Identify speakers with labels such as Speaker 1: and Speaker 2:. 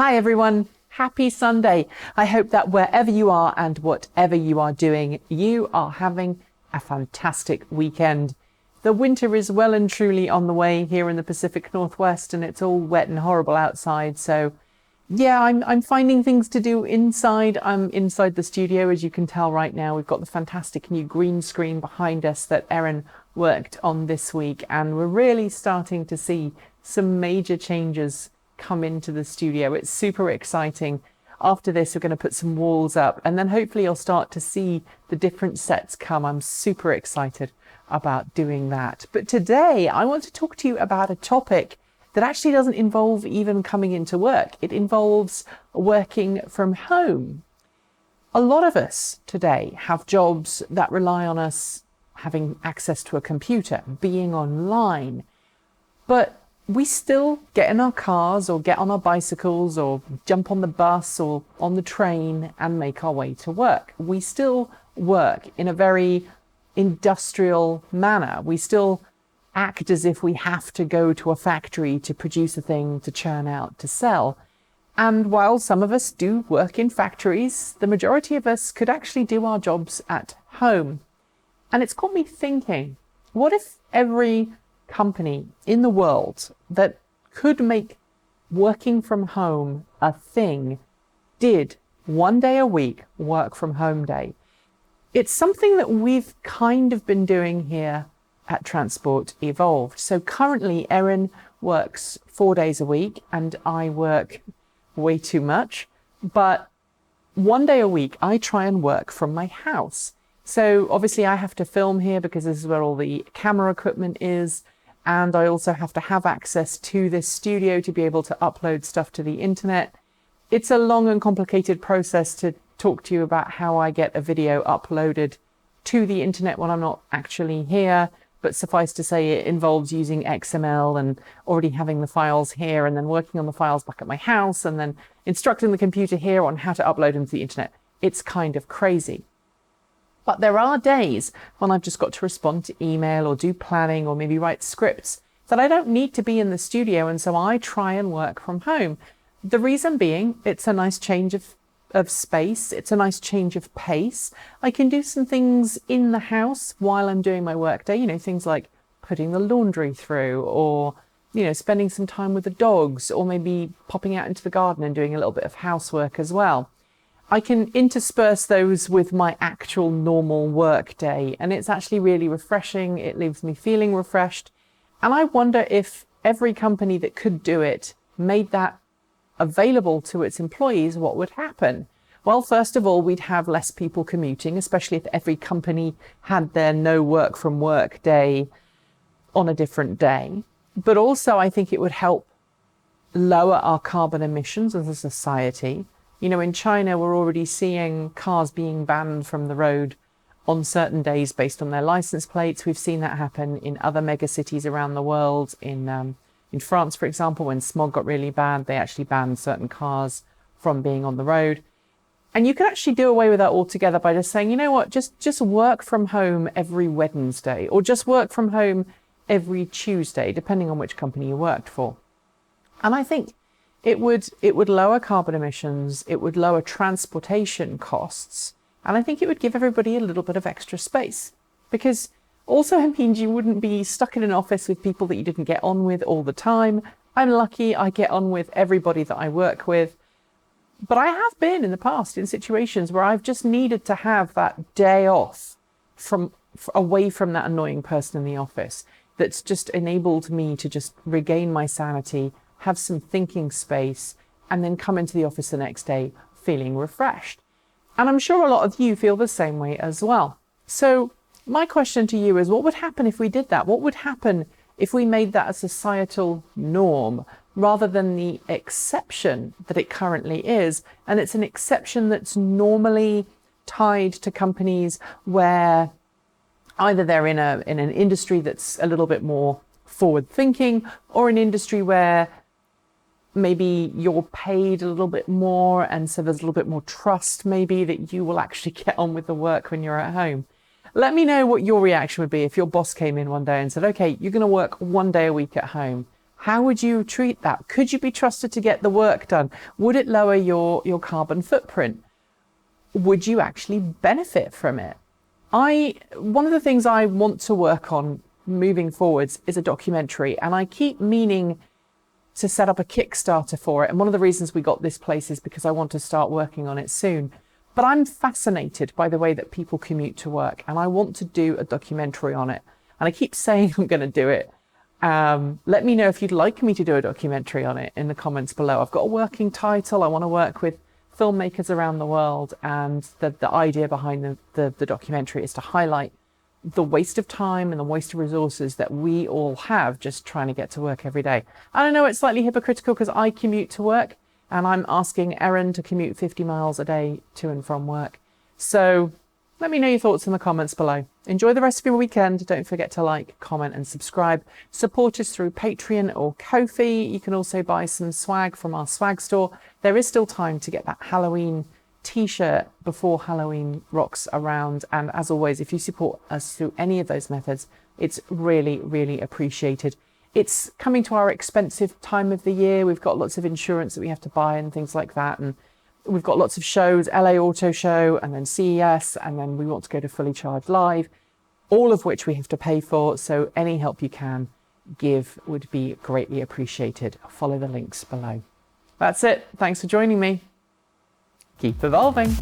Speaker 1: Hi everyone, happy Sunday. I hope that wherever you are and whatever you are doing, you are having a fantastic weekend. The winter is well and truly on the way here in the Pacific Northwest, and it's all wet and horrible outside. So yeah, I'm finding things to do inside. I'm inside the studio, as you can tell right now. We've got the fantastic new green screen behind us that Erin worked on this week, and we're really starting to see some major changes come into the studio. It's super exciting. After this, we're going to put some walls up, and then hopefully you'll start to see the different sets come. I'm super excited about doing that. But today I want to talk to you about a topic that actually doesn't involve even coming into work. It involves working from home. A lot of us today have jobs that rely on us having access to a computer, being online, but we still get in our cars or get on our bicycles or jump on the bus or on the train and make our way to work. We still work in a very industrial manner. We still act as if we have to go to a factory to produce a thing, to churn out, to sell. And while some of us do work in factories, the majority of us could actually do our jobs at home. And it's got me thinking, what if every company in the world that could make working from home a thing did one day a week work from home day? It's something that we've kind of been doing here at Transport Evolved. So currently Erin works 4 days a week and I work way too much, but one day a week I try and work from my house. So obviously I have to film here because this is where all the camera equipment is. And I also have to have access to this studio to be able to upload stuff to the internet. It's a long and complicated process to talk to you about how I get a video uploaded to the internet when I'm not actually here. But suffice to say, it involves using XML and already having the files here and then working on the files back at my house and then instructing the computer here on how to upload them to the internet. It's kind of crazy. But there are days when I've just got to respond to email or do planning or maybe write scripts that I don't need to be in the studio, and so I try and work from home. The reason being, it's a nice change of space. It's a nice change of pace. I can do some things in the house while I'm doing my work day, things like putting the laundry through or, spending some time with the dogs or maybe popping out into the garden and doing a little bit of housework as well. I can intersperse those with my actual normal work day, and it's actually really refreshing. It leaves me feeling refreshed. And I wonder if every company that could do it made that available to its employees, what would happen? Well, first of all, we'd have less people commuting, especially if every company had their no work from work day on a different day. But also, I think it would help lower our carbon emissions as a society. In China, we're already seeing cars being banned from the road on certain days based on their license plates. We've seen that happen in other mega cities around the world. In France, for example, when smog got really bad, they actually banned certain cars from being on the road. And you could actually do away with that altogether by just saying, you know what, just work from home every Wednesday, or just work from home every Tuesday, depending on which company you worked for. And I think it would lower carbon emissions, it would lower transportation costs, and I think it would give everybody a little bit of extra space. Because also it means you wouldn't be stuck in an office with people that you didn't get on with all the time. I'm lucky I get on with everybody that I work with. But I have been in the past in situations where I've just needed to have that day off away from that annoying person in the office that's just enabled me to just regain my sanity, have some thinking space, and then come into the office the next day feeling refreshed. And I'm sure a lot of you feel the same way as well. So my question to you is, what would happen if we did that? What would happen if we made that a societal norm rather than the exception that it currently is? And it's an exception that's normally tied to companies where either they're in an industry that's a little bit more forward thinking, or an industry where maybe you're paid a little bit more, and so there's a little bit more trust maybe that you will actually get on with the work when you're at home. Let me know what your reaction would be if your boss came in one day and said, okay, you're going to work one day a week at home. How would you treat that? Could you be trusted to get the work done? Would it lower your carbon footprint? Would you actually benefit from it? One of the things I want to work on moving forwards is a documentary, and I keep meaning to set up a Kickstarter for it. And one of the reasons we got this place is because I want to start working on it soon. But I'm fascinated by the way that people commute to work, and I want to do a documentary on it. And I keep saying I'm going to do it. Let me know if you'd like me to do a documentary on it in the comments below. I've got a working title. I want to work with filmmakers around the world, and the idea behind the documentary is to highlight the waste of time and the waste of resources that we all have just trying to get to work every day. And I know it's slightly hypocritical because I commute to work, and I'm asking Erin to commute 50 miles a day to and from work. So let me know your thoughts in the comments below. Enjoy the rest of your weekend. Don't forget to like, comment and subscribe. Support us through Patreon or Ko-fi. You can also buy some swag from our swag store. There is still time to get that Halloween t-shirt before Halloween rocks around. And as always, if you support us through any of those methods, it's really, really appreciated. It's coming to our expensive time of the year. We've got lots of insurance that we have to buy and things like that. And we've got lots of shows, LA Auto Show and then CES, and then we want to go to Fully Charged Live, all of which we have to pay for. So any help you can give would be greatly appreciated. Follow the links below. That's it. Thanks for joining me. Keep evolving.